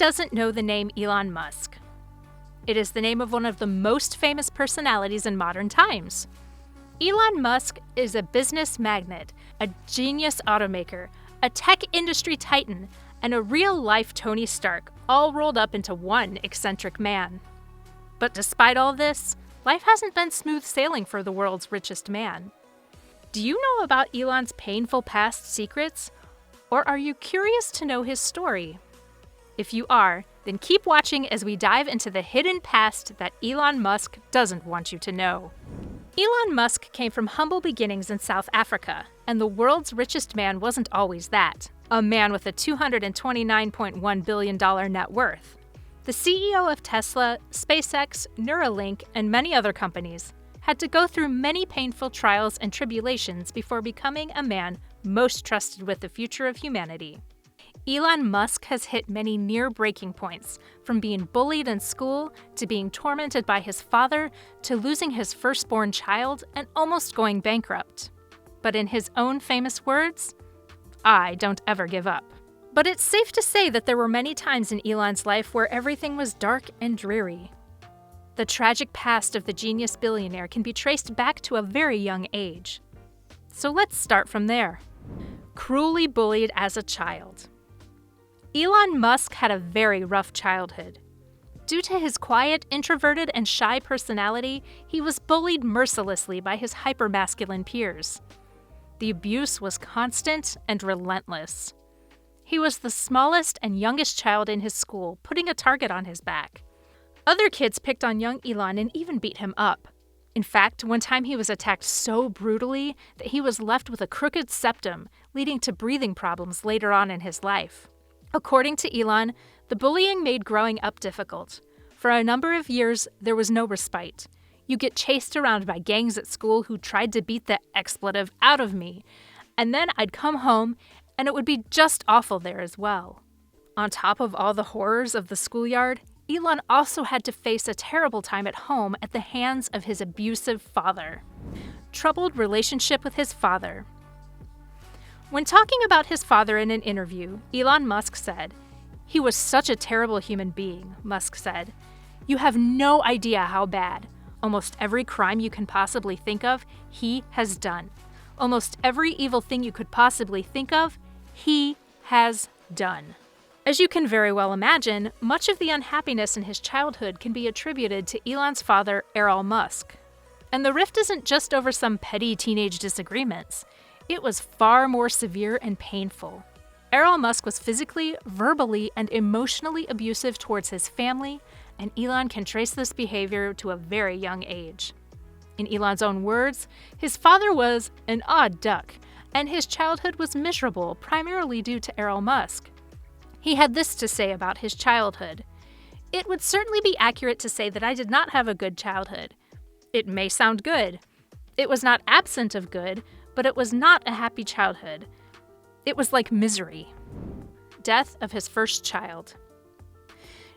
doesn't know the name Elon Musk? It is the name of one of the most famous personalities in modern times. Elon Musk is a business magnate, a genius automaker, a tech industry titan, and a real-life Tony Stark, all rolled up into one eccentric man. But despite all this, life hasn't been smooth sailing for the world's richest man. Do you know about Elon's painful past secrets? Or are you curious to know his story? If you are, then keep watching as we dive into the hidden past that Elon Musk doesn't want you to know. Elon Musk came from humble beginnings in South Africa, and the world's richest man wasn't always that. A man with a $229.1 billion net worth. The CEO of Tesla, SpaceX, Neuralink, and many other companies had to go through many painful trials and tribulations before becoming a man most trusted with the future of humanity. Elon Musk has hit many near breaking points, from being bullied in school, to being tormented by his father, to losing his firstborn child and almost going bankrupt. But in his own famous words, "I don't ever give up." But it's safe to say that there were many times in Elon's life where everything was dark and dreary. The tragic past of the genius billionaire can be traced back to a very young age. So let's start from there. Cruelly bullied as a child. Elon Musk had a very rough childhood. Due to his quiet, introverted, and shy personality, he was bullied mercilessly by his hypermasculine peers. The abuse was constant and relentless. He was the smallest and youngest child in his school, putting a target on his back. Other kids picked on young Elon and even beat him up. In fact, one time he was attacked so brutally that he was left with a crooked septum, leading to breathing problems later on in his life. According to Elon, the bullying made growing up difficult. For a number of years, there was no respite. You get chased around by gangs at school who tried to beat the expletive out of me, and then I'd come home, and it would be just awful there as well. On top of all the horrors of the schoolyard, Elon also had to face a terrible time at home at the hands of his abusive father. Troubled relationship with his father. When talking about his father in an interview, Elon Musk said, "He was such a terrible human being," Musk said. "You have no idea how bad. Almost every crime you can possibly think of, he has done. Almost every evil thing you could possibly think of, he has done." As you can very well imagine, much of the unhappiness in his childhood can be attributed to Elon's father, Elon Musk. And the rift isn't just over some petty teenage disagreements. It was far more severe and painful. Elon Musk was physically, verbally, and emotionally abusive towards his family, and Elon can trace this behavior to a very young age. In Elon's own words, his father was an odd duck, and his childhood was miserable primarily due to Elon Musk. He had this to say about his childhood. "It would certainly be accurate to say that I did not have a good childhood. It may sound good. It was not absent of good, but it was not a happy childhood. It was like misery." Death of his first child.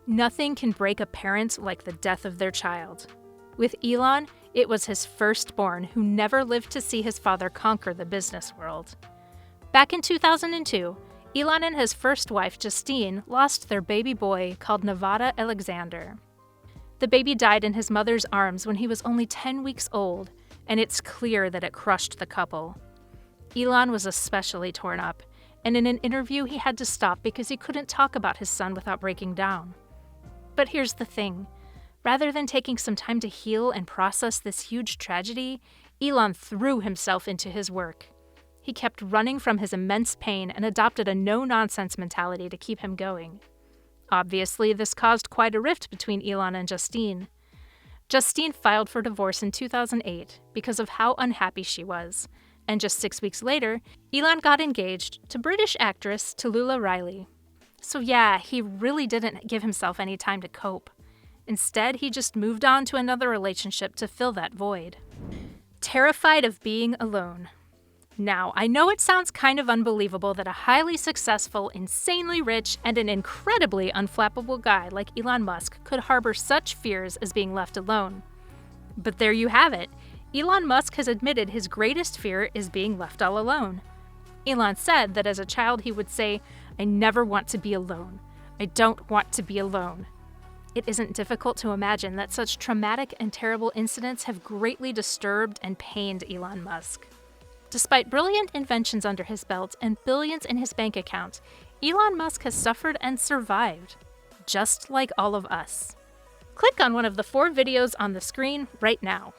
Nothing can break a parent like the death of their child. With Elon, it was his firstborn who never lived to see his father conquer the business world. Back in 2002, Elon and his first wife, Justine, lost their baby boy called Nevada Alexander. The baby died in his mother's arms when he was only 10 weeks old, and it's clear that it crushed the couple. Elon was especially torn up, and in an interview he had to stop because he couldn't talk about his son without breaking down. But here's the thing. Rather than taking some time to heal and process this huge tragedy, Elon threw himself into his work. He kept running from his immense pain and adopted a no-nonsense mentality to keep him going. Obviously, this caused quite a rift between Elon and Justine. Justine filed for divorce in 2008 because of how unhappy she was, and just 6 weeks later, Elon got engaged to British actress Tallulah Riley. So yeah, he really didn't give himself any time to cope. Instead, he just moved on to another relationship to fill that void. Terrified of being alone. Now, I know it sounds kind of unbelievable that a highly successful, insanely rich, and an incredibly unflappable guy like Elon Musk could harbor such fears as being left alone. But there you have it. Elon Musk has admitted his greatest fear is being left all alone. Elon said that as a child he would say, "I never want to be alone. I don't want to be alone. It isn't difficult to imagine that such traumatic and terrible incidents have greatly disturbed and pained Elon Musk. Despite brilliant inventions under his belt and billions in his bank account, Elon Musk has suffered and survived, just like all of us. Click on one of the 4 videos on the screen right now.